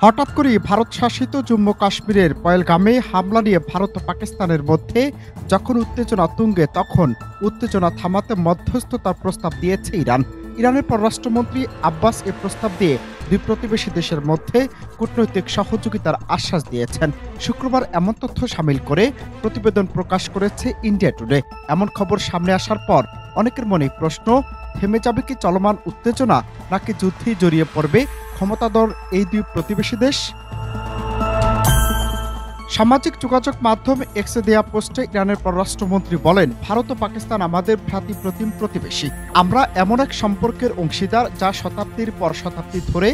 হঠাৎ করেই ভারত শাসিত জম্মু কাশ্মীরের পহেলগামে হামলা নিয়ে ভারত ও পাকিস্তানের মধ্যে যখন উত্তেজনা তুঙ্গে, তখন উত্তেজনা থামাতে মধ্যস্থতার প্রস্তাব দিয়েছে ইরান। ইরানের পররাষ্ট্রমন্ত্রী আব্বাস এ প্রস্তাব দিয়ে দুই প্রতিবেশী দেশের মধ্যে কূটনৈতিক সহযোগিতার আশ্বাস দিয়েছেন। শুক্রবার এমন তথ্য সামিল করে প্রতিবেদন প্রকাশ করেছে ইন্ডিয়া টুডে। এমন খবর সামনে আসার পর অনেকের মনে প্রশ্ন, থেমে যাবে কি চলমান উত্তেজনা, নাকি যুদ্ধেই জড়িয়ে পড়বে ক্ষমতাধর এই দুই প্রতিবেশী দেশ? সামাজিক যোগাযোগ মাধ্যম এক্সে দেয়া পোস্টে ইরানের পররাষ্ট্রমন্ত্রী বলেন, ভারত ও পাকিস্তান আমাদের ভ্রাতৃপ্রতিম প্রতিবেশী। আমরা এমন এক সম্পর্কের অংশীদার যা শতাব্দীর পর শতাব্দী ধরে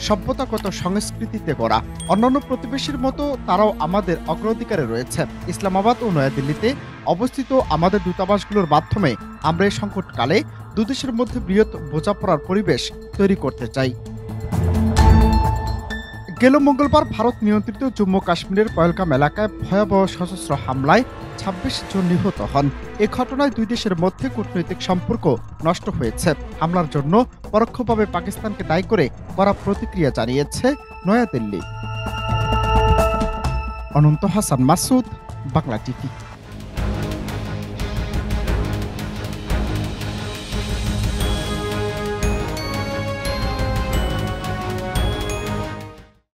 সভ্যতাগত সংস্কৃতিতে গড়া। অন্যান্য প্রতিবেশীর মতো তারাও আমাদের অগ্রাধিকারে রয়েছে। ইসলামাবাদ ও নয়াদিল্লিতে অবস্থিত আমাদের দূতাবাসগুলোর মাধ্যমে আমরা এই সংকটকালে দুদেশের মধ্যে বৃহৎ বোঝাপড়ার পরিবেশ তৈরি করতে চাই। গেল মঙ্গলবার ভারত নিয়ন্ত্রিত জম্মু কাশ্মীরের পহেলগাম এলাকায় ভয়াবহ সশস্ত্র হামলায় ২৬ জন নিহত হন। এ ঘটনায় দুই দেশের মধ্যে কূটনৈতিক সম্পর্ক নষ্ট হয়েছে। হামলার জন্য পরোক্ষভাবে পাকিস্তানকে দায়ী করে কড়া প্রতিক্রিয়া জানিয়েছে নয়াদিল্লি। অনন্ত হাসান মাসুদ, বাংলা টিভি।